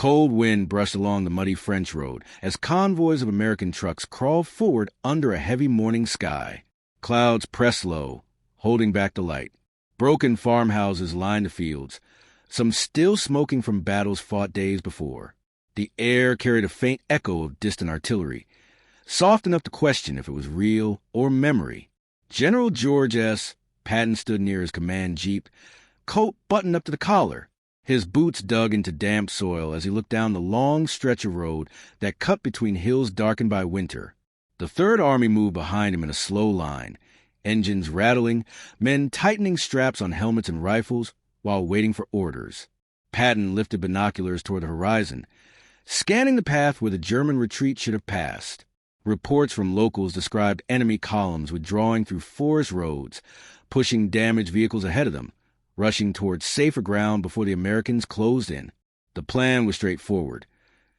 Cold wind brushed along the muddy French road as convoys of American trucks crawled forward under a heavy morning sky. Clouds pressed low, holding back the light. Broken farmhouses lined the fields, some still smoking from battles fought days before. The air carried a faint echo of distant artillery, soft enough to question if it was real or memory. General George S. Patton stood near his command jeep, coat buttoned up to the collar, his boots dug into damp soil as he looked down the long stretch of road that cut between hills darkened by winter. The Third Army moved behind him in a slow line, engines rattling, men tightening straps on helmets and rifles while waiting for orders. Patton lifted binoculars toward the horizon, scanning the path where the German retreat should have passed. Reports from locals described enemy columns withdrawing through forest roads, pushing damaged vehicles ahead of them, rushing towards safer ground before the Americans closed in. The plan was straightforward.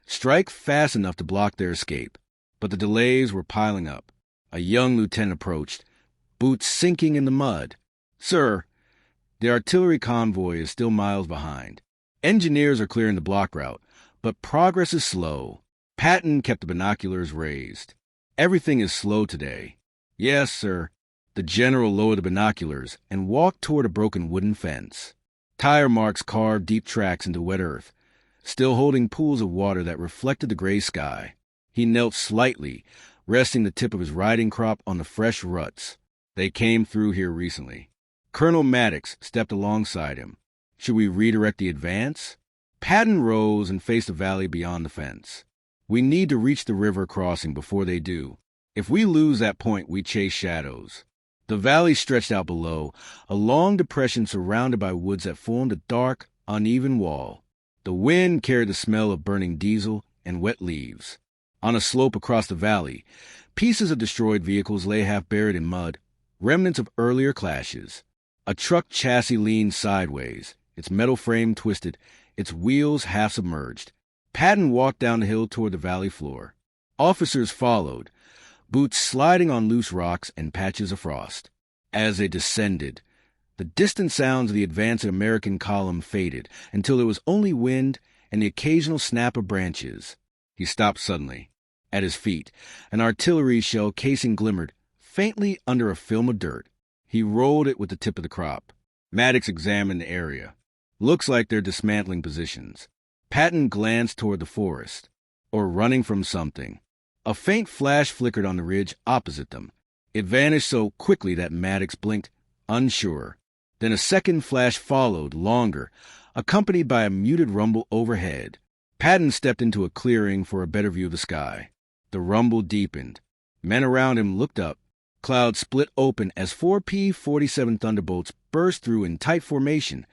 Strike fast enough to block their escape. But the delays were piling up. A young lieutenant approached, boots sinking in the mud. "Sir, the artillery convoy is still miles behind. Engineers are clearing the block route, but progress is slow." Patton kept the binoculars raised. "Everything is slow today." "Yes, sir." The general lowered the binoculars and walked toward a broken wooden fence. Tire marks carved deep tracks into wet earth, still holding pools of water that reflected the gray sky. He knelt slightly, resting the tip of his riding crop on the fresh ruts. They came through here recently. Colonel Maddox stepped alongside him. "Should we redirect the advance?" Patton rose and faced the valley beyond the fence. "We need to reach the river crossing before they do. If we lose that point, we chase shadows." The valley stretched out below, a long depression surrounded by woods that formed a dark, uneven wall. The wind carried the smell of burning diesel and wet leaves. On a slope across the valley, pieces of destroyed vehicles lay half buried in mud, remnants of earlier clashes. A truck chassis leaned sideways, its metal frame twisted, its wheels half submerged. Patton walked down the hill toward the valley floor. Officers followed, boots sliding on loose rocks and patches of frost. As they descended, the distant sounds of the advancing American column faded until there was only wind and the occasional snap of branches. He stopped suddenly. At his feet, an artillery shell casing glimmered faintly under a film of dirt. He rolled it with the tip of the crop. Maddox examined the area. "Looks like they're dismantling positions." Patton glanced toward the forest, or running from something. A faint flash flickered on the ridge opposite them. It vanished so quickly that Maddox blinked, unsure. Then a second flash followed, longer, accompanied by a muted rumble overhead. Patton stepped into a clearing for a better view of the sky. The rumble deepened. Men around him looked up. Clouds split open as 4 P-47 Thunderbolts burst through in tight formation.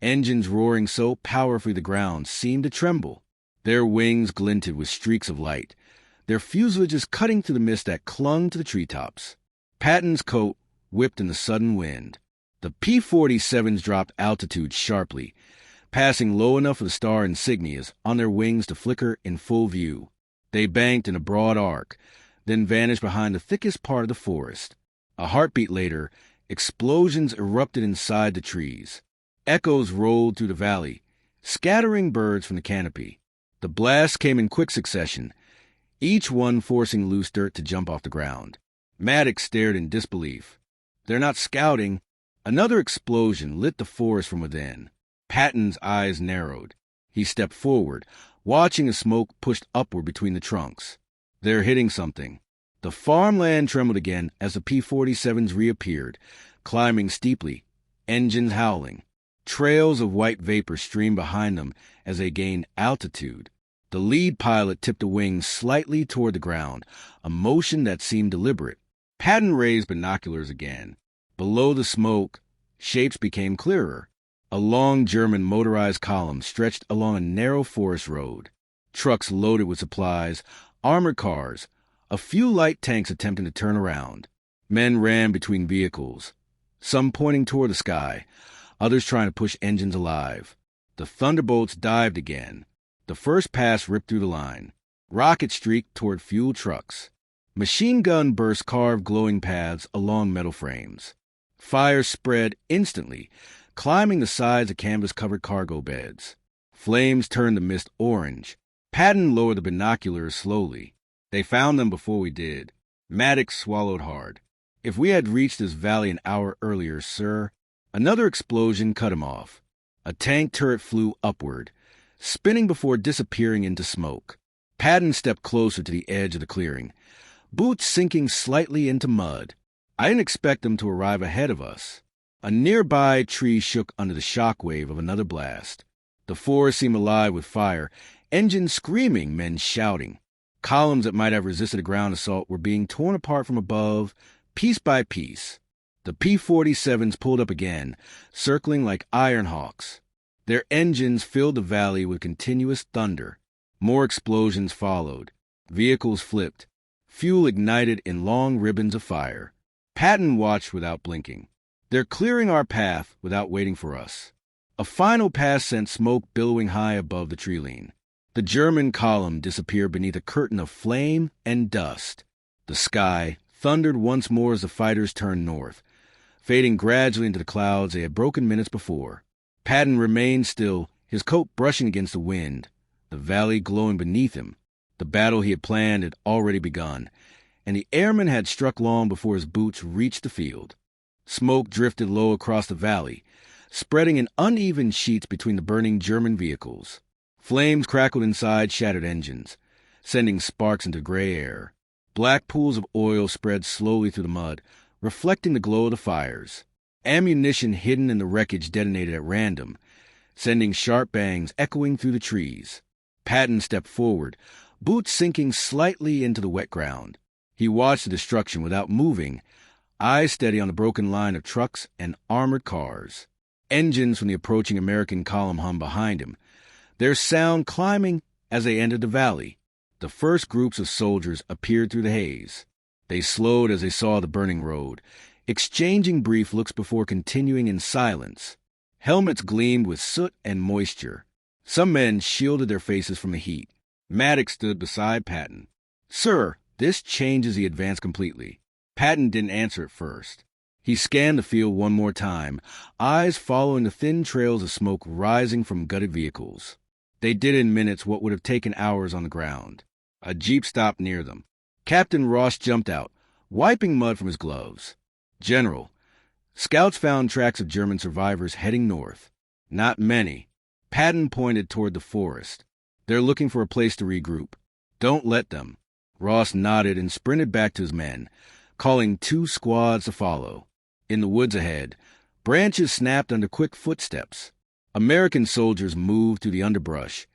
Engines roaring so powerfully the ground seemed to tremble. Their wings glinted with streaks of light, their fuselages cutting through the mist that clung to the treetops. Patton's coat whipped in the sudden wind. The P-47s dropped altitude sharply, passing low enough for the star insignias on their wings to flicker in full view. They banked in a broad arc, then vanished behind the thickest part of the forest. A heartbeat later, explosions erupted inside the trees. Echoes rolled through the valley, scattering birds from the canopy. The blasts came in quick succession, each one forcing loose dirt to jump off the ground. Maddox stared in disbelief. "They're not scouting." Another explosion lit the forest from within. Patton's eyes narrowed. He stepped forward, watching the smoke pushed upward between the trunks. "They're hitting something." The farmland trembled again as the P-47s reappeared, climbing steeply, engines howling. Trails of white vapor streamed behind them as they gained altitude. The lead pilot tipped the wings slightly toward the ground, a motion that seemed deliberate. Patton raised binoculars again. Below the smoke, shapes became clearer. A long German motorized column stretched along a narrow forest road. Trucks loaded with supplies, armored cars, a few light tanks attempting to turn around. Men ran between vehicles, some pointing toward the sky, others trying to push engines alive. The Thunderbolts dived again. The first pass ripped through the line. Rockets streaked toward fuel trucks. Machine gun bursts carved glowing paths along metal frames. Fire spread instantly, climbing the sides of canvas-covered cargo beds. Flames turned the mist orange. Patton lowered the binoculars slowly. They found them before we did. Maddox swallowed hard. If we had reached this valley an hour earlier, sir. Another explosion cut him off. A tank turret flew upward, spinning before disappearing into smoke. Patton stepped closer to the edge of the clearing, boots sinking slightly into mud. I didn't expect them to arrive ahead of us. A nearby tree shook under the shockwave of another blast. The forest seemed alive with fire, engines screaming, men shouting. Columns that might have resisted a ground assault were being torn apart from above, piece by piece. The P-47s pulled up again, circling like iron hawks. Their engines filled the valley with continuous thunder. More explosions followed. Vehicles flipped. Fuel ignited in long ribbons of fire. Patton watched without blinking. They're clearing our path without waiting for us. A final pass sent smoke billowing high above the tree-line. The German column disappeared beneath a curtain of flame and dust. The sky thundered once more as the fighters turned north, fading gradually into the clouds they had broken minutes before. Patton remained still, his coat brushing against the wind, the valley glowing beneath him. The battle he had planned had already begun, and the airman had struck long before his boots reached the field. Smoke drifted low across the valley, spreading in uneven sheets between the burning German vehicles. Flames crackled inside shattered engines, sending sparks into gray air. Black pools of oil spread slowly through the mud, reflecting the glow of the fires. Ammunition hidden in the wreckage detonated at random, sending sharp bangs echoing through the trees. Patton stepped forward, boots sinking slightly into the wet ground. He watched the destruction without moving, eyes steady on the broken line of trucks and armored cars. Engines from the approaching American column hummed behind him, their sound climbing as they entered the valley. The first groups of soldiers appeared through the haze. They slowed as they saw the burning road, exchanging brief looks before continuing in silence. Helmets gleamed with soot and moisture. Some men shielded their faces from the heat. Maddox stood beside Patton. "Sir, this changes the advance completely." Patton didn't answer at first. He scanned the field one more time, eyes following the thin trails of smoke rising from gutted vehicles. They did in minutes what would have taken hours on the ground. A jeep stopped near them. Captain Ross jumped out, wiping mud from his gloves. "General, scouts found tracks of German survivors heading north." "Not many." Patton pointed toward the forest. "They're looking for a place to regroup. Don't let them." Ross nodded and sprinted back to his men, calling 2 squads to follow. In the woods ahead, branches snapped under quick footsteps. American soldiers moved through the underbrush,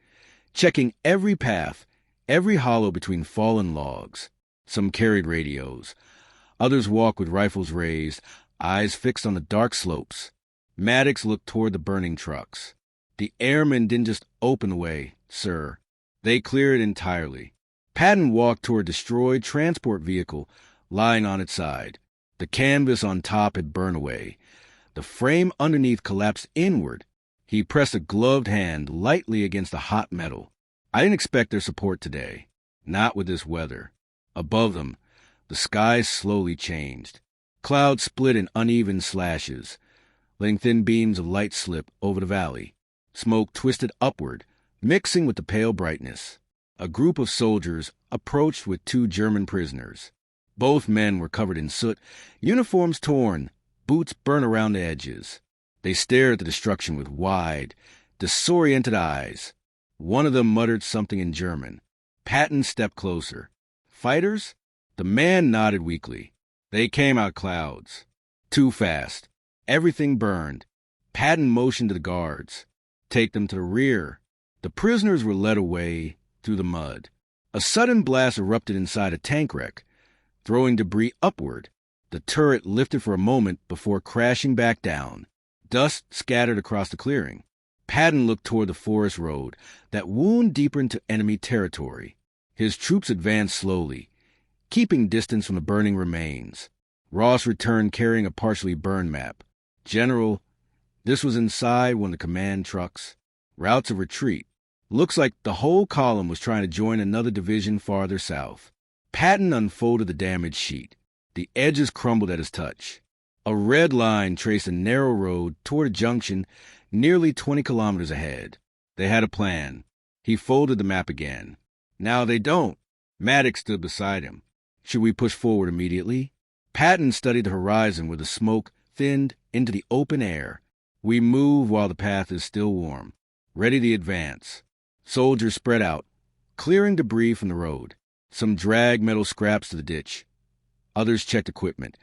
checking every path, every hollow between fallen logs. Some carried radios. Others walked with rifles raised, eyes fixed on the dark slopes. Maddox looked toward the burning trucks. "The airmen didn't just open the way, sir. They cleared it entirely." Patton walked toward a destroyed transport vehicle lying on its side. The canvas on top had burned away. The frame underneath collapsed inward. He pressed a gloved hand lightly against the hot metal. I didn't expect their support today. Not with this weather. Above them, the sky slowly changed. Clouds split in uneven slashes, letting thin beams of light slip over the valley. Smoke twisted upward, mixing with the pale brightness. A group of soldiers approached with 2 German prisoners. Both men were covered in soot, uniforms torn, boots burnt around the edges. They stared at the destruction with wide, disoriented eyes. One of them muttered something in German. Patton stepped closer. "Fighters?" The man nodded weakly. "They came out clouds. Too fast. Everything burned." Patton motioned to the guards. "Take them to the rear." The prisoners were led away through the mud. A sudden blast erupted inside a tank wreck, throwing debris upward. The turret lifted for a moment before crashing back down. Dust scattered across the clearing. Patton looked toward the forest road that wound deeper into enemy territory. His troops advanced slowly, keeping distance from the burning remains. Ross returned carrying a partially burned map. "General, this was inside one of the command trucks. Routes of retreat. Looks like the whole column was trying to join another division farther south." Patton unfolded the damaged sheet. The edges crumbled at his touch. A red line traced a narrow road toward a junction nearly 20 kilometers ahead. They had a plan. He folded the map again. Now they don't. Maddox stood beside him. Should we push forward immediately? Patton studied the horizon where the smoke thinned into the open air. We move while the path is still warm, ready to advance. Soldiers spread out, clearing debris from the road. Some dragged metal scraps to the ditch. Others checked equipment,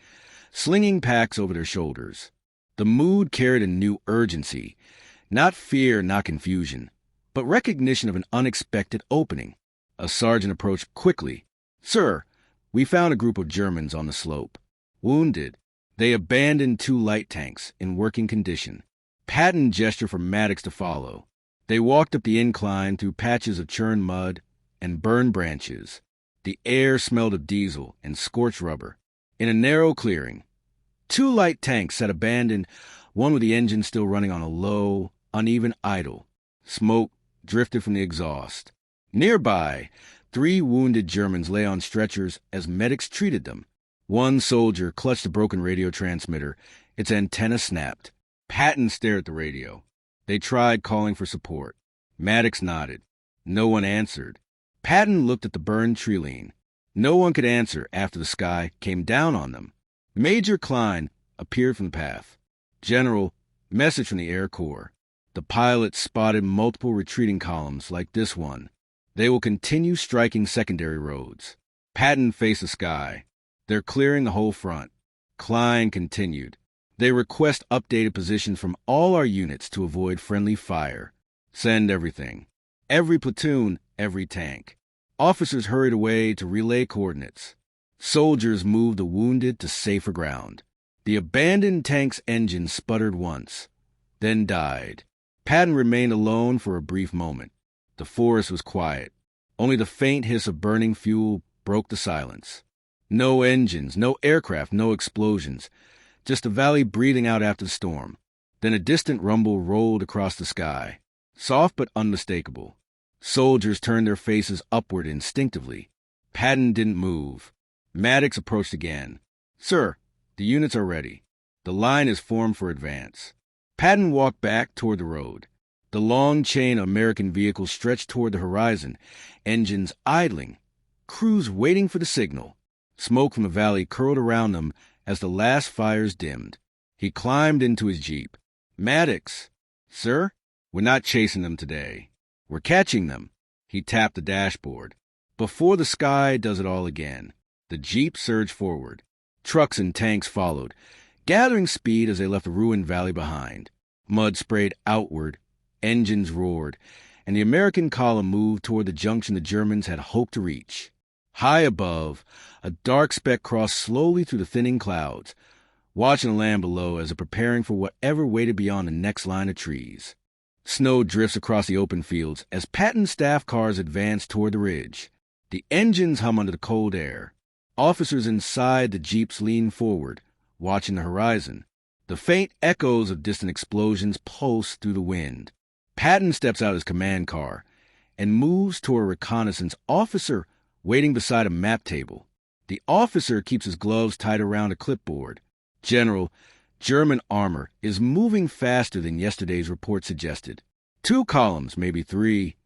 slinging packs over their shoulders. The mood carried a new urgency. Not fear, not confusion, but recognition of an unexpected opening. A sergeant approached quickly. "Sir, we found a group of Germans on the slope. Wounded. They abandoned 2 light tanks in working condition." Patton gestured for Maddox to follow. They walked up the incline through patches of churned mud and burned branches. The air smelled of diesel and scorched rubber. In a narrow clearing, 2 light tanks sat abandoned, one with the engine still running on a low, uneven idle. Smoke drifted from the exhaust. Nearby, 3 wounded Germans lay on stretchers as medics treated them. One soldier clutched a broken radio transmitter. Its antenna snapped. Patton stared at the radio. They tried calling for support. Maddox nodded. No one answered. Patton looked at the burned tree-line. No one could answer after the sky came down on them. Major Klein appeared from the path. "General, message from the Air Corps. The pilot spotted multiple retreating columns like this one. They will continue striking secondary roads." Patton faced the sky. "They're clearing the whole front." Klein continued. "They request updated positions from all our units to avoid friendly fire. Send everything. Every platoon, every tank." Officers hurried away to relay coordinates. Soldiers moved the wounded to safer ground. The abandoned tank's engine sputtered once, then died. Patton remained alone for a brief moment. The forest was quiet. Only the faint hiss of burning fuel broke the silence. No engines, no aircraft, no explosions. Just the valley breathing out after the storm. Then a distant rumble rolled across the sky, soft but unmistakable. Soldiers turned their faces upward instinctively. Patton didn't move. Maddox approached again. "Sir, the units are ready. The line is formed for advance." Patton walked back toward the road. The long chain of American vehicles stretched toward the horizon, engines idling, crews waiting for the signal. Smoke from the valley curled around them as the last fires dimmed. He climbed into his jeep. "Maddox." "Sir, we're not chasing them today. We're catching them." He tapped the dashboard. "Before the sky does it all again." The jeep surged forward. Trucks and tanks followed, gathering speed as they left the ruined valley behind. Mud sprayed outward, engines roared, and the American column moved toward the junction the Germans had hoped to reach. High above, a dark speck crossed slowly through the thinning clouds, watching the land below as if preparing for whatever waited beyond the next line of trees. Snow drifts across the open fields as Patton's staff cars advance toward the ridge. The engines hum under the cold air. Officers inside the jeeps lean forward, watching the horizon. The faint echoes of distant explosions pulse through the wind. Patton steps out of his command car and moves toward a reconnaissance officer waiting beside a map table. The officer keeps his gloves tied around a clipboard. "General, German armor is moving faster than yesterday's report suggested. 2 columns, maybe 3.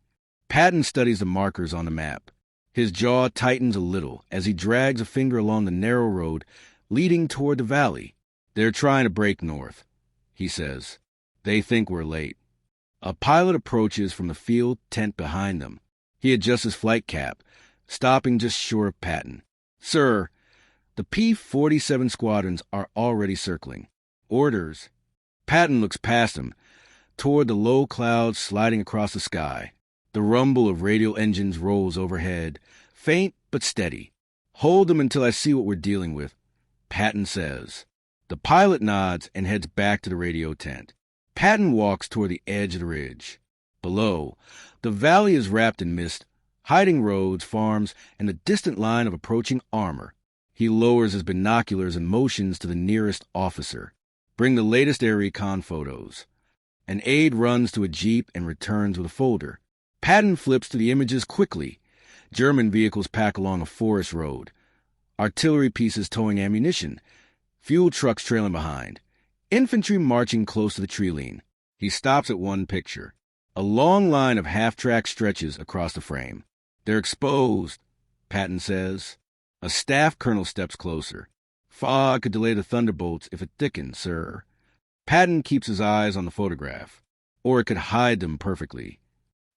Patton studies the markers on the map. His jaw tightens a little as he drags a finger along the narrow road leading toward the valley. "They're trying to break north," he says. "They think we're late." A pilot approaches from the field tent behind them. He adjusts his flight cap, stopping just short of Patton. "Sir, the P-47 squadrons are already circling. Orders." Patton looks past him, toward the low clouds sliding across the sky. The rumble of radial engines rolls overhead, faint but steady. "Hold them until I see what we're dealing with," Patton says. The pilot nods and heads back to the radio tent. Patton walks toward the edge of the ridge. Below, the valley is wrapped in mist, hiding roads, farms, and the distant line of approaching armor. He lowers his binoculars and motions to the nearest officer. "Bring the latest air recon photos." An aide runs to a jeep and returns with a folder. Patton flips to the images quickly. German vehicles pack along a forest road. Artillery pieces towing ammunition. Fuel trucks trailing behind. Infantry marching close to the tree line. He stops at one picture. A long line of half-track stretches across the frame. They're exposed, Patton says. A staff colonel steps closer. Fog could delay the thunderbolts if it thickens, sir. Patton keeps his eyes on the photograph, or it could hide them perfectly.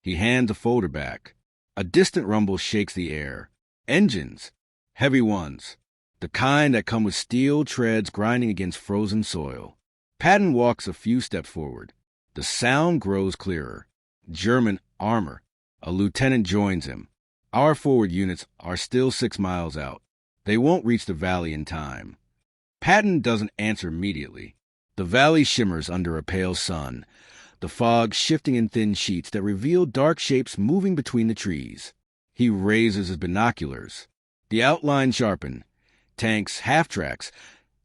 He hands the folder back. A distant rumble shakes the air. Engines. Heavy ones. The kind that come with steel treads grinding against frozen soil. Patton walks a few steps forward. The sound grows clearer. German armor. A lieutenant joins him. Our forward units are still 6 miles out. They won't reach the valley in time. Patton doesn't answer immediately. The valley shimmers under a pale sun, the fog shifting in thin sheets that reveal dark shapes moving between the trees. He raises his binoculars. The outlines sharpen. Tanks, half-tracks,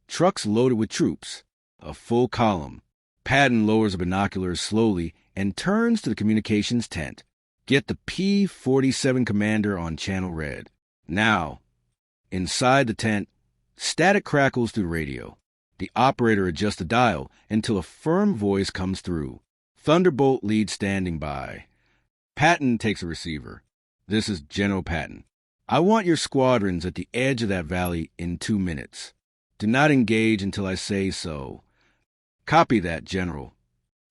trucks loaded with troops. A full column. Patton lowers the binoculars slowly and turns to the communications tent. Get the P-47 commander on channel red. Now. Inside the tent, static crackles through the radio. The operator adjusts the dial until a firm voice comes through. Thunderbolt lead standing by. Patton takes a receiver. This is General Patton. I want your squadrons at the edge of that valley in 2 minutes. Do not engage until I say so. Copy that, General.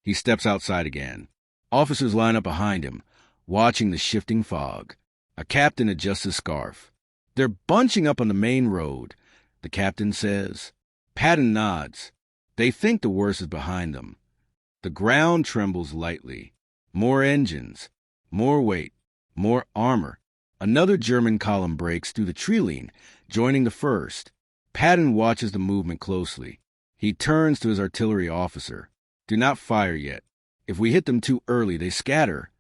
He steps outside again. Officers line up behind him, watching the shifting fog. A captain adjusts his scarf. They're bunching up on the main road, the captain says. Patton nods. They think the worst is behind them. The ground trembles lightly. More engines. More weight. More armor. Another German column breaks through the tree line, joining the first. Patton watches the movement closely. He turns to his artillery officer. Do not fire yet. If we hit them too early, they scatter.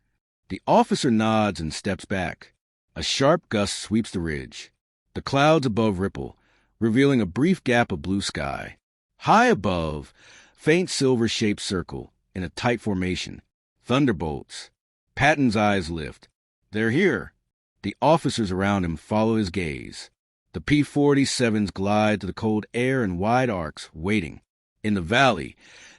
The officer nods and steps back. A sharp gust sweeps the ridge. The clouds above ripple, revealing a brief gap of blue sky. High above, faint silver-shaped circle in a tight formation. Thunderbolts. Patton's eyes lift. They're here. The officers around him follow his gaze. The P-47s glide to the cold air in wide arcs, waiting. In the valley,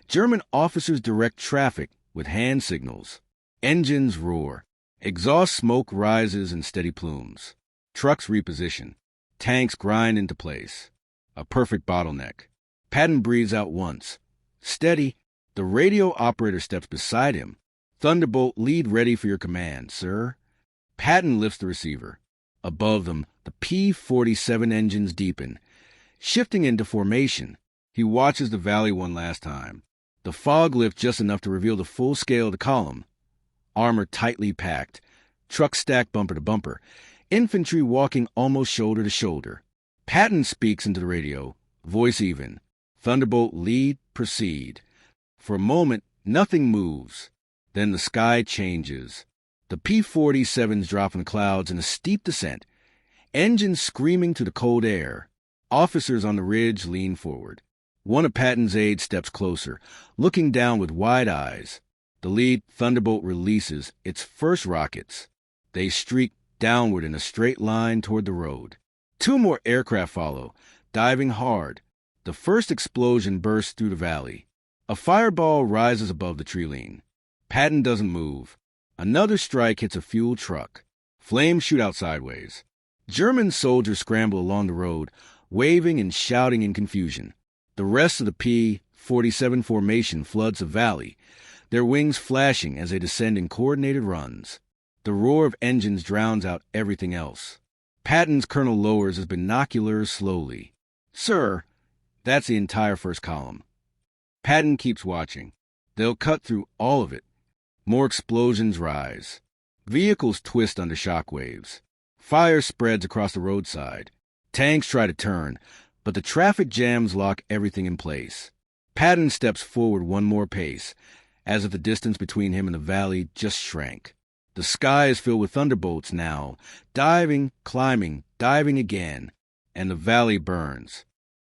German officers direct traffic with hand signals. Engines roar. Exhaust smoke rises in steady plumes. Trucks reposition. Tanks grind into place. A perfect bottleneck. Patton breathes out once. Steady. The radio operator steps beside him. Thunderbolt lead ready for your command, sir. Patton lifts the receiver. Above them, the P-47 engines deepen. Shifting into formation, he watches the valley one last time. The fog lifts just enough to reveal the full scale of the column. Armor tightly packed. Trucks stacked bumper to bumper. Infantry walking almost shoulder to shoulder. Patton speaks into the radio, voice even. Thunderbolt lead, proceed. For a moment, nothing moves. Then the sky changes. The P-47s drop from the clouds in a steep descent. Engines screaming to the cold air. Officers on the ridge lean forward. One of Patton's aides steps closer, looking down with wide eyes. The lead Thunderbolt releases its first rockets. They streak downward in a straight line toward the road. 2 more aircraft follow, diving hard. The first explosion bursts through the valley. A fireball rises above the tree line. Patton doesn't move. Another strike hits a fuel truck. Flames shoot out sideways. German soldiers scramble along the road, waving and shouting in confusion. The rest of the P-47 formation floods the valley, their wings flashing as they descend in coordinated runs. The roar of engines drowns out everything else. Patton's colonel lowers his binoculars slowly. Sir, that's the entire first column. Patton keeps watching. They'll cut through all of it. More explosions rise. Vehicles twist under shock waves. Fire spreads across the roadside. Tanks try to turn, but the traffic jams lock everything in place. Patton steps forward one more pace, as if the distance between him and the valley just shrank. The sky is filled with thunderbolts now, diving, climbing, diving again, and the valley burns.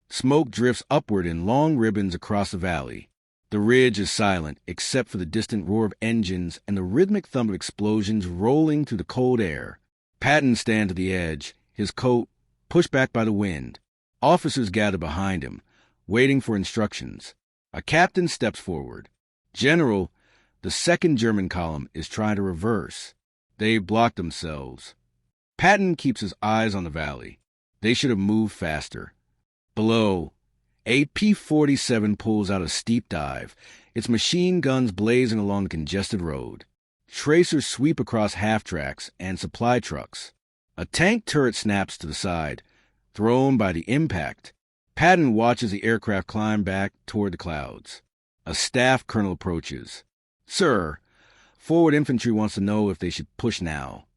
Smoke drifts upward in long ribbons across the valley. The ridge is silent, except for the distant roar of engines and the rhythmic thump of explosions rolling through the cold air. Patton stands at the edge, his coat pushed back by the wind. Officers gather behind him, waiting for instructions. A captain steps forward. General, The second German column is trying to reverse. They've blocked themselves. Patton keeps his eyes on the valley. They should have moved faster. Below, a P-47 pulls out a steep dive, its machine guns blazing along the congested road. Tracers sweep across half-tracks and supply trucks. A tank turret snaps to the side, thrown by the impact. Patton watches the aircraft climb back toward the clouds. A staff colonel approaches. "Sir, forward infantry wants to know if they should push now."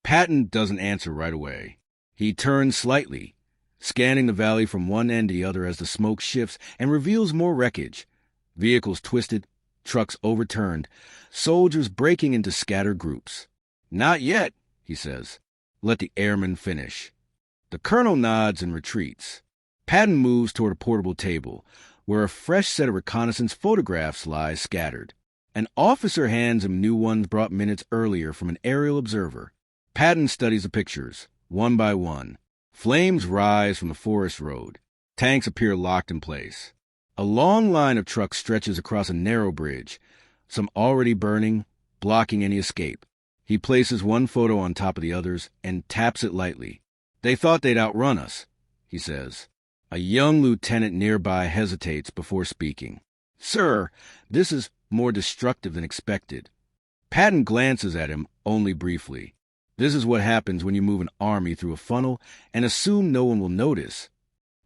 Patton doesn't answer right away. He turns slightly, scanning the valley from one end to the other as the smoke shifts and reveals more wreckage. Vehicles twisted, trucks overturned, soldiers breaking into scattered groups. "Not yet," he says. "Let the airmen finish." The colonel nods and retreats. Patton moves toward a portable table, where a fresh set of reconnaissance photographs lies scattered. An officer hands him new ones brought minutes earlier from an aerial observer. Patton studies the pictures, one by one. Flames rise from the forest road. Tanks appear locked in place. A long line of trucks stretches across a narrow bridge, some already burning, blocking any escape. He places one photo on top of the others and taps it lightly. "They thought they'd outrun us," he says. A young lieutenant nearby hesitates before speaking. "Sir, this is more destructive than expected." Patton glances at him only briefly. This is what happens when you move an army through a funnel and assume no one will notice.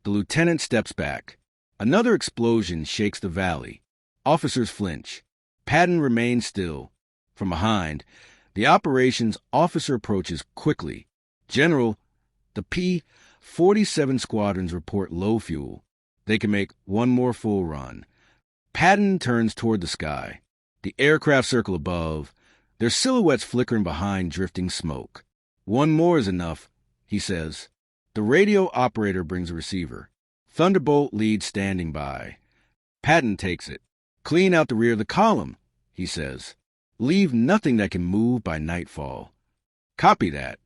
The lieutenant steps back. Another explosion shakes the valley. Officers flinch. Patton remains still. From behind, the operations officer approaches quickly. "General, the P-47 squadrons report low fuel. They can make one more full run." Patton turns toward the sky. The aircraft circle above, their silhouettes flickering behind drifting smoke. "One more is enough," he says. The radio operator brings a receiver. Thunderbolt lead standing by. Patton takes it. "Clean out the rear of the column," he says. "Leave nothing that can move by nightfall." "Copy that."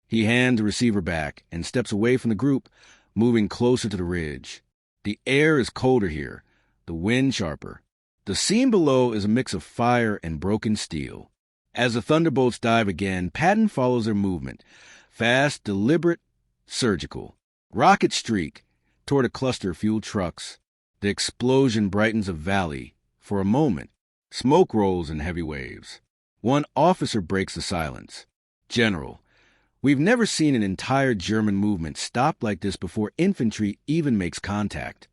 He hands the receiver back and steps away from the group, moving closer to the ridge. The air is colder here, the wind sharper. The scene below is a mix of fire and broken steel. As the thunderbolts dive again, Patton follows their movement. Fast, deliberate, surgical. Rocket streak toward a cluster of fuel trucks. The explosion brightens a valley. For a moment, smoke rolls in heavy waves. One officer breaks the silence. "General, we've never seen an entire German movement stop like this before infantry even makes contact."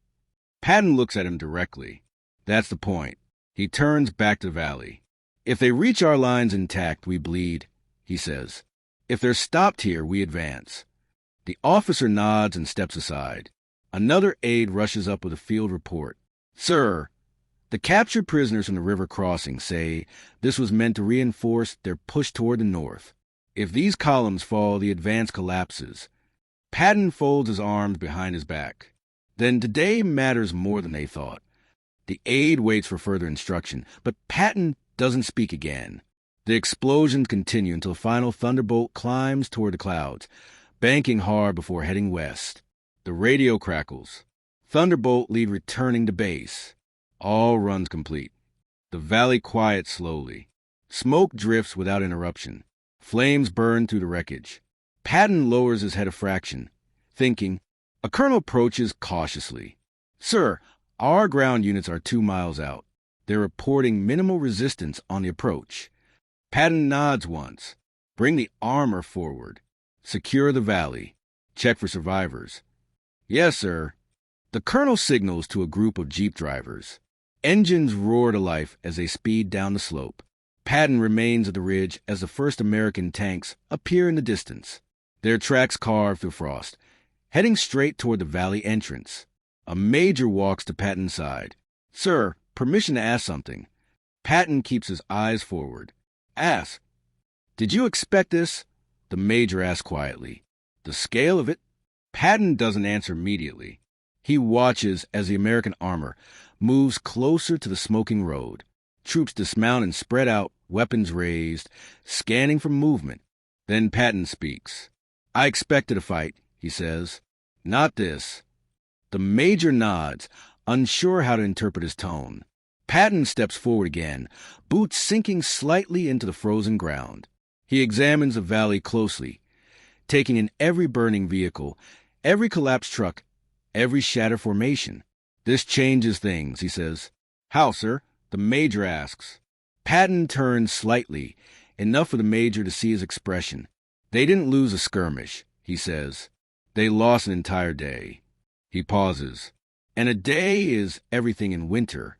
Patton looks at him directly. That's the point. He turns back to the valley. "If they reach our lines intact, we bleed," he says. "If they're stopped here, we advance." The officer nods and steps aside. Another aide rushes up with a field report. "Sir, the captured prisoners from the river crossing say this was meant to reinforce their push toward the north. If these columns fall, the advance collapses." Patton folds his arms behind his back. "Then today matters more than they thought." The aide waits for further instruction, but Patton doesn't speak again. The explosions continue until a final thunderbolt climbs toward the clouds, banking hard before heading west. The radio crackles. Thunderbolt lead returning to base. All runs complete. The valley quiets slowly. Smoke drifts without interruption. Flames burn through the wreckage. Patton lowers his head a fraction, thinking. A colonel approaches cautiously. "Sir, our ground units are 2 miles out. They're reporting minimal resistance on the approach." Patton nods once. "Bring the armor forward. Secure the valley. Check for survivors." "Yes, sir." The colonel signals to a group of jeep drivers. Engines roar to life as they speed down the slope. Patton remains at the ridge as the first American tanks appear in the distance, their tracks carved through frost, heading straight toward the valley entrance. A major walks to Patton's side. "Sir, permission to ask something." Patton keeps his eyes forward. "Ask." "Did you expect this?" The major asks quietly. "The scale of it?" Patton doesn't answer immediately. He watches as the American armor moves closer to the smoking road. Troops dismount and spread out, weapons raised, scanning for movement. Then Patton speaks. "I expected a fight," he says. "Not this." The major nods, unsure how to interpret his tone. Patton steps forward again, boots sinking slightly into the frozen ground. He examines the valley closely, taking in every burning vehicle, every collapsed truck, every shattered formation. "This changes things," he says. "How, sir?" the major asks. Patton turns slightly, enough for the major to see his expression. "They didn't lose a skirmish," he says. "They lost an entire day." He pauses. "And a day is everything in winter."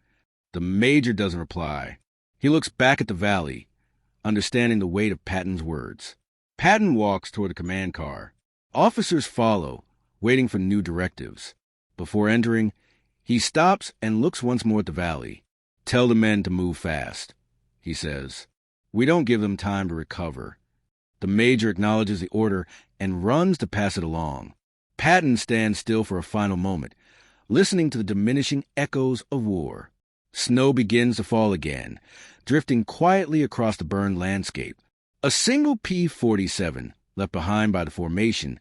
The major doesn't reply. He looks back at the valley, understanding the weight of Patton's words. Patton walks toward the command car. Officers follow, waiting for new directives. Before entering, he stops and looks once more at the valley. "Tell the men to move fast," he says. "We don't give them time to recover." The major acknowledges the order and runs to pass it along. Patton stands still for a final moment, listening to the diminishing echoes of war. Snow begins to fall again, drifting quietly across the burned landscape. A single P-47, left behind by the formation,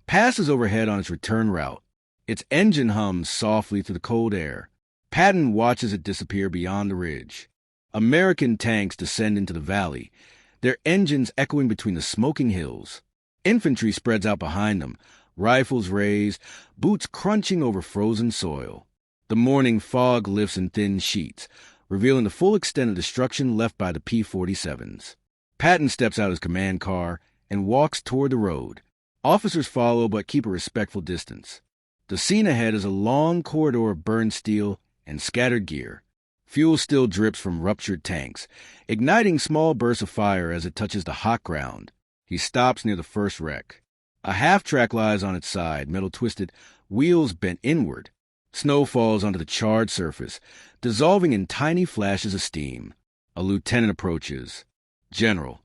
passes overhead on its return route. Its engine hums softly through the cold air. Patton watches it disappear beyond the ridge. American tanks descend into the valley, their engines echoing between the smoking hills. Infantry spreads out behind them, rifles raised, boots crunching over frozen soil. The morning fog lifts in thin sheets, revealing the full extent of destruction left by the P-47s. Patton steps out of his command car and walks toward the road. Officers follow but keep a respectful distance. The scene ahead is a long corridor of burned steel and scattered gear. Fuel still drips from ruptured tanks, igniting small bursts of fire as it touches the hot ground. He stops near the first wreck. A half-track lies on its side, metal twisted, wheels bent inward. Snow falls onto the charred surface, dissolving in tiny flashes of steam. A lieutenant approaches. "General,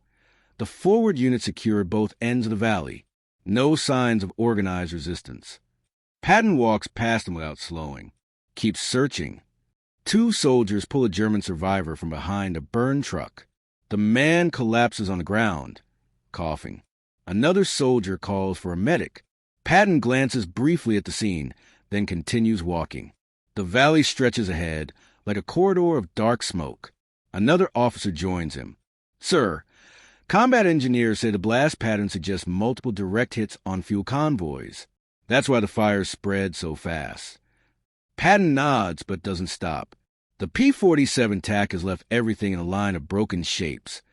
the forward unit secured both ends of the valley. No signs of organized resistance." Patton walks past him without slowing. Keeps searching. 2 soldiers pull a German survivor from behind a burned truck. The man collapses on the ground, coughing. Another soldier calls for a medic. Patton glances briefly at the scene, then continues walking. The valley stretches ahead, like a corridor of dark smoke. Another officer joins him. "Sir, combat engineers say the blast pattern suggests multiple direct hits on fuel convoys. That's why the fire spread so fast." Patton nods but doesn't stop. The P-47 attack has left everything in a line of broken shapes.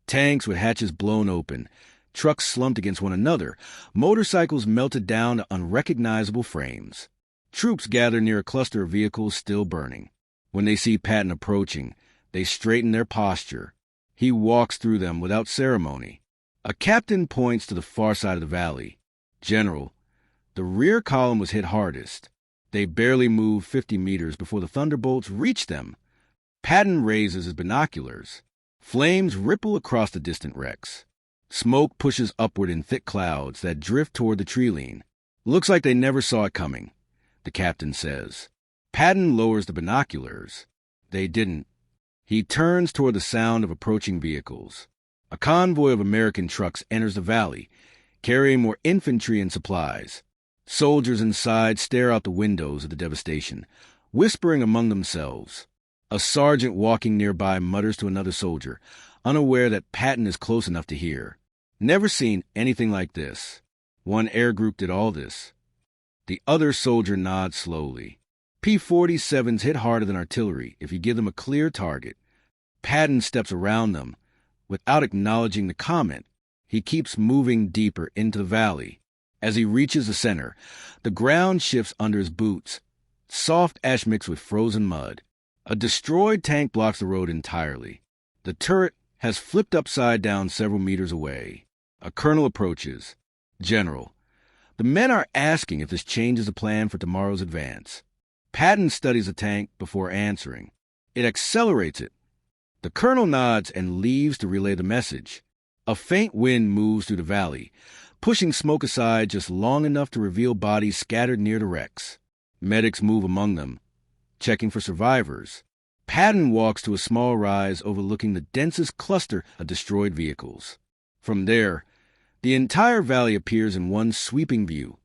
Tanks with hatches blown open, trucks slumped against one another, motorcycles melted down to unrecognizable frames. Troops gather near a cluster of vehicles still burning. When they see Patton approaching, they straighten their posture. He walks through them without ceremony. A captain points to the far side of the valley. "General, the rear column was hit hardest. They barely moved 50 meters before the thunderbolts reached them." Patton raises his binoculars. Flames ripple across the distant wrecks. Smoke pushes upward in thick clouds that drift toward the tree line. "Looks like they never saw it coming," the captain says. Patton lowers the binoculars. They didn't. He turns toward the sound of approaching vehicles. A convoy of American trucks enters the valley, carrying more infantry and supplies. Soldiers inside stare out the windows of the devastation, whispering among themselves. A sergeant walking nearby mutters to another soldier, unaware that Patton is close enough to hear. "Never seen anything like this. One air group did all this." The other soldier nods slowly. P-47s hit harder than artillery if you give them a clear target. Patton steps around them. Without acknowledging the comment, he keeps moving deeper into the valley. As he reaches the center, the ground shifts under his boots, soft ash mixed with frozen mud. A destroyed tank blocks the road entirely. The turret has flipped upside down several meters away. A colonel approaches. "General, the men are asking if this changes the plan for tomorrow's advance." Patton studies the tank before answering. "It accelerates it." The colonel nods and leaves to relay the message. A faint wind moves through the valley, pushing smoke aside just long enough to reveal bodies scattered near the wrecks. Medics move among them, checking for survivors. Patton walks to a small rise overlooking the densest cluster of destroyed vehicles. From there, the entire valley appears in one sweeping view.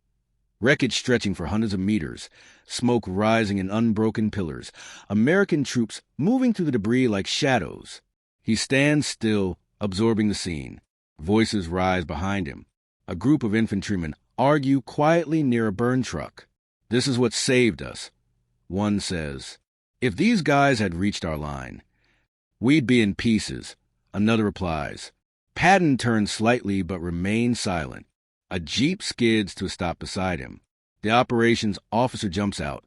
Wreckage stretching for hundreds of meters, smoke rising in unbroken pillars, American troops moving through the debris like shadows. He stands still, absorbing the scene. Voices rise behind him. A group of infantrymen argue quietly near a burned truck. "This is what saved us," one says. "If these guys had reached our line, we'd be in pieces," another replies. Patton turns slightly but remains silent. A jeep skids to a stop beside him. The operations officer jumps out,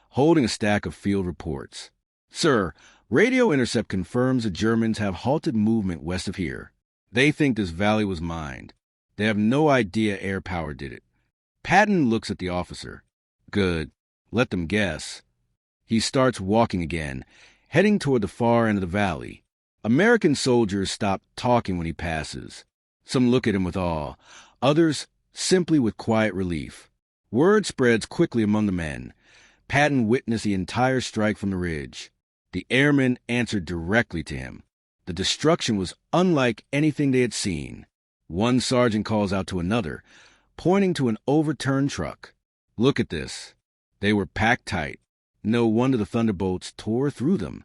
holding a stack of field reports. "Sir, radio intercept confirms the Germans have halted movement west of here. They think this valley was mined. They have no idea air power did it." Patton looks at the officer. "Good. Let them guess." He starts walking again, heading toward the far end of the valley. American soldiers stop talking when he passes. Some look at him with awe, others simply with quiet relief. Word spreads quickly among the men. Patton witnessed the entire strike from the ridge. The airmen answered directly to him. The destruction was unlike anything they had seen. One sergeant calls out to another, pointing to an overturned truck. "Look at this." They were packed tight. No wonder the thunderbolts tore through them.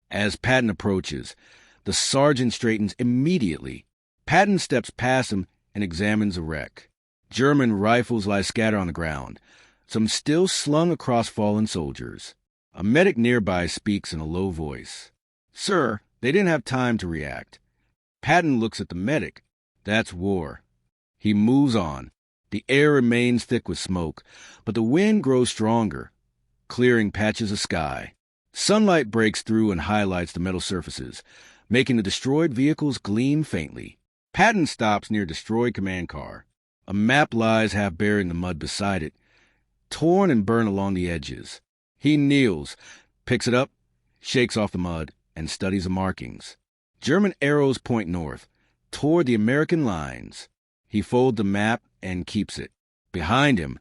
As Patton approaches, the sergeant straightens immediately. Patton steps past him and examines the wreck. German rifles lie scattered on the ground, some still slung across fallen soldiers. A medic nearby speaks in a low voice. "Sir, they didn't have time to react." Patton looks at the medic. That's war. He moves on. The air remains thick with smoke, but the wind grows stronger, clearing patches of sky. Sunlight breaks through and highlights the metal surfaces, making the destroyed vehicles gleam faintly. Patton stops near a destroyed command car. A map lies half buried in the mud beside it, torn and burned along the edges. He kneels, picks it up, shakes off the mud, and studies the markings. German arrows point north, toward the American lines. He folds the map and keeps it. Behind him,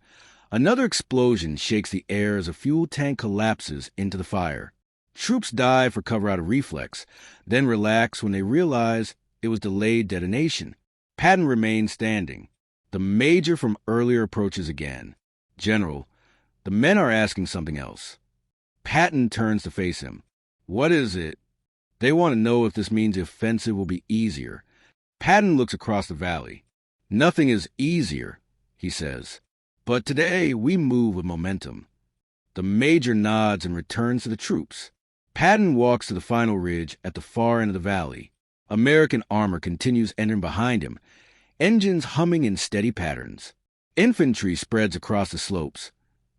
another explosion shakes the air as a fuel tank collapses into the fire. Troops dive for cover out of reflex, then relax when they realize it was delayed detonation. Patton remains standing. The major from earlier approaches again. "General, the men are asking something else." Patton turns to face him. "What is it?" "They want to know if this means the offensive will be easier." Patton looks across the valley. "Nothing is easier," he says. "But today we move with momentum." The major nods and returns to the troops. Patton walks to the final ridge at the far end of the valley. American armor continues entering behind him, engines humming in steady patterns. Infantry spreads across the slopes,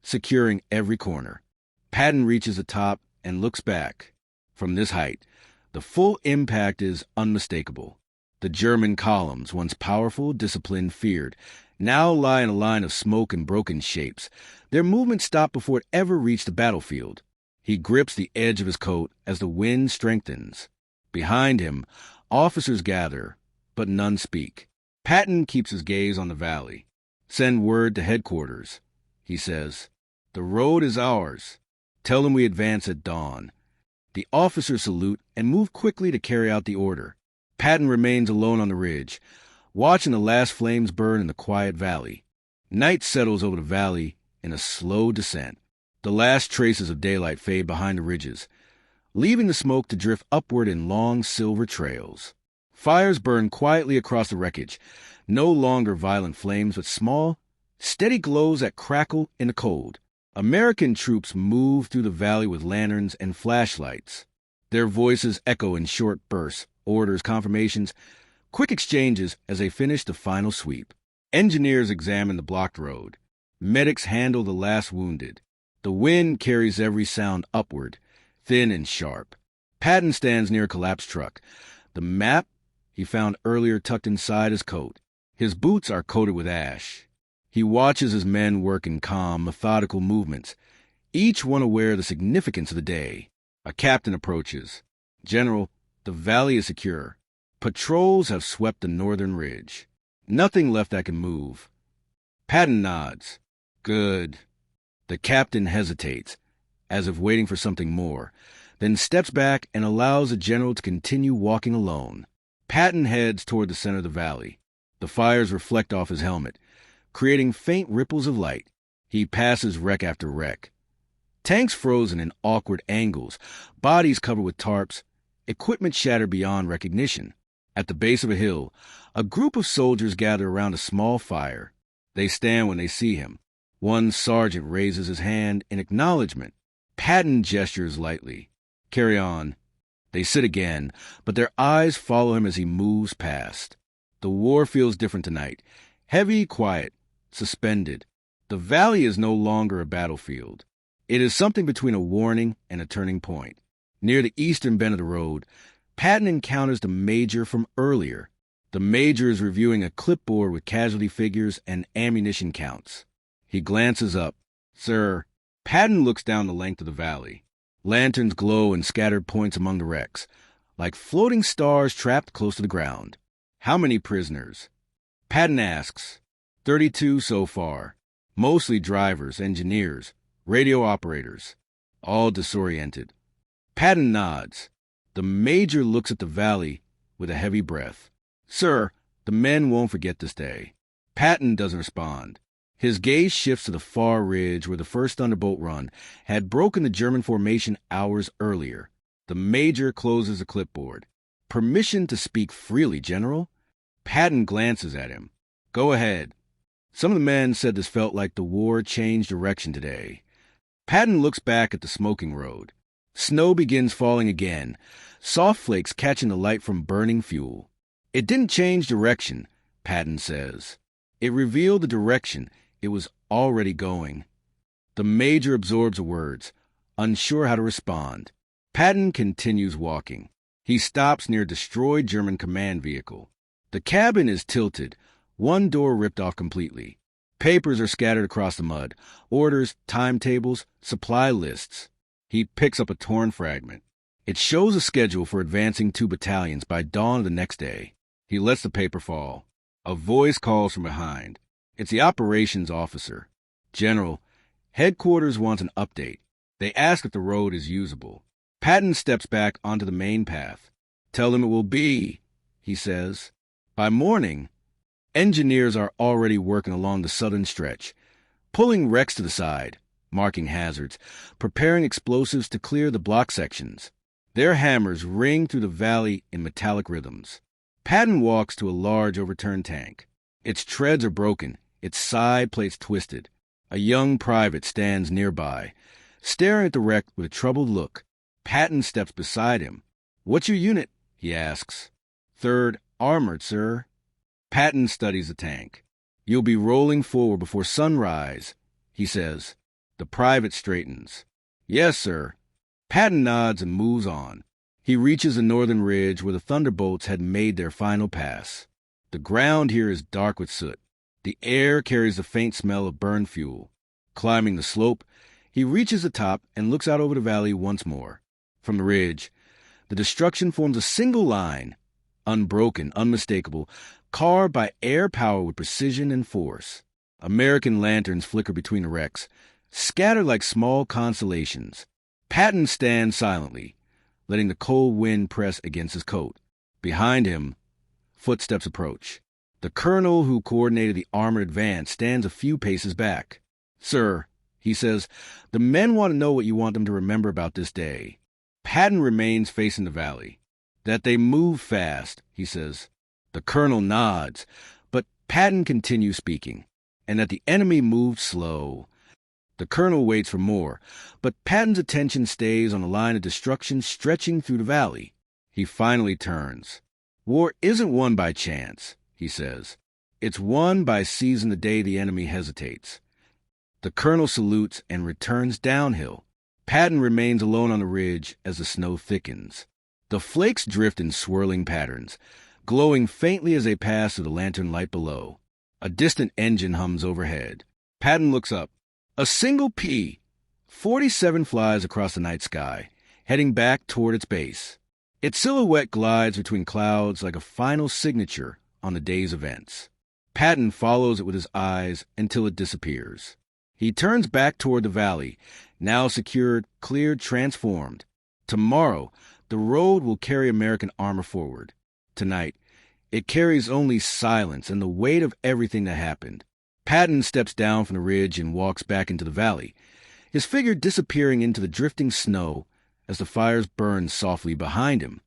securing every corner. Patton reaches the top and looks back. From this height, the full impact is unmistakable. The German columns, once powerful, disciplined, feared, now lie in a line of smoke and broken shapes. Their movement stopped before it ever reached the battlefield. He grips the edge of his coat as the wind strengthens. Behind him, officers gather, but none speak. Patton keeps his gaze on the valley. "Send word to headquarters," he says. "The road is ours. Tell them we advance at dawn." The officers salute and move quickly to carry out the order. Patton remains alone on the ridge, watching the last flames burn in the quiet valley. Night settles over the valley in a slow descent. The last traces of daylight fade behind the ridges, leaving the smoke to drift upward in long silver trails. Fires burn quietly across the wreckage, no longer violent flames, but small, steady glows that crackle in the cold. American troops move through the valley with lanterns and flashlights. Their voices echo in short bursts, orders, confirmations, quick exchanges as they finish the final sweep. Engineers examine the blocked road. Medics handle the last wounded. The wind carries every sound upward, thin and sharp. Patton stands near a collapsed truck. The map he found earlier tucked inside his coat. His boots are coated with ash. He watches his men work in calm, methodical movements, each one aware of the significance of the day. A captain approaches. "General, the valley is secure. Patrols have swept the northern ridge. Nothing left that can move." Patton nods. "Good." The captain hesitates, as if waiting for something more, then steps back and allows the general to continue walking alone. Patton heads toward the center of the valley. The fires reflect off his helmet, creating faint ripples of light. He passes wreck after wreck. Tanks frozen in awkward angles, bodies covered with tarps, equipment shattered beyond recognition. At the base of a hill, a group of soldiers gather around a small fire. They stand when they see him. One sergeant raises his hand in acknowledgement. Patton gestures lightly. Carry on. They sit again, but their eyes follow him as he moves past. The war feels different tonight. Heavy, quiet, suspended. The valley is no longer a battlefield. It is something between a warning and a turning point. Near the eastern bend of the road, Patton encounters the major from earlier. The major is reviewing a clipboard with casualty figures and ammunition counts. He glances up. Sir, Patton looks down the length of the valley. Lanterns glow in scattered points among the wrecks, like floating stars trapped close to the ground. How many prisoners? Patton asks. 32 so far. Mostly drivers, engineers, radio operators. All disoriented. Patton nods. The major looks at the valley with a heavy breath. Sir, the men won't forget this day. Patton doesn't respond. His gaze shifts to the far ridge where the first Thunderbolt run had broken the German formation hours earlier. The major closes the clipboard. Permission to speak freely, General? Patton glances at him. Go ahead. Some of the men said this felt like the war changed direction today. Patton looks back at the smoking road. Snow begins falling again, soft flakes catching the light from burning fuel. It didn't change direction, Patton says. It revealed the direction it was already going. The major absorbs the words, unsure how to respond. Patton continues walking. He stops near a destroyed German command vehicle. The cabin is tilted, one door ripped off completely. Papers are scattered across the mud, orders, timetables, supply lists. He picks up a torn fragment. It shows a schedule for advancing 2 battalions by dawn of the next day. He lets the paper fall. A voice calls from behind. It's the operations officer. General, headquarters wants an update. They ask if the road is usable. Patton steps back onto the main path. Tell them it will be, he says. By morning, engineers are already working along the southern stretch, pulling wrecks to the side, marking hazards, preparing explosives to clear the block sections. Their hammers ring through the valley in metallic rhythms. Patton walks to a large overturned tank. Its treads are broken, its side plates twisted. A young private stands nearby, staring at the wreck with a troubled look. Patton steps beside him. What's your unit? He asks. 3rd Armored, sir. Patton studies the tank. You'll be rolling forward before sunrise, he says. The private straightens. Yes, sir. Patton nods and moves on. He reaches the northern ridge where the Thunderbolts had made their final pass. The ground here is dark with soot. The air carries the faint smell of burned fuel. Climbing the slope, he reaches the top and looks out over the valley once more. From the ridge, the destruction forms a single line, unbroken, unmistakable, carved by air power with precision and force. American lanterns flicker between the wrecks, scattered like small constellations. Patton stands silently, letting the cold wind press against his coat. Behind him, footsteps approach. The colonel who coordinated the armored advance stands a few paces back. Sir, he says, the men want to know what you want them to remember about this day. Patton remains facing the valley. That they move fast, he says. The colonel nods, but Patton continues speaking. And that the enemy moved slow. The colonel waits for more, but Patton's attention stays on the line of destruction stretching through the valley. He finally turns. War isn't won by chance, he says. It's won by seizing the day the enemy hesitates. The colonel salutes and returns downhill. Patton remains alone on the ridge as the snow thickens. The flakes drift in swirling patterns, glowing faintly as they pass through the lantern light below. A distant engine hums overhead. Patton looks up. A single P-47 flies across the night sky, heading back toward its base. Its silhouette glides between clouds like a final signature on the day's events. Patton follows it with his eyes until it disappears. He turns back toward the valley, now secured, cleared, transformed. Tomorrow, the road will carry American armor forward. Tonight, it carries only silence and the weight of everything that happened. Patton steps down from the ridge and walks back into the valley, his figure disappearing into the drifting snow as the fires burn softly behind him.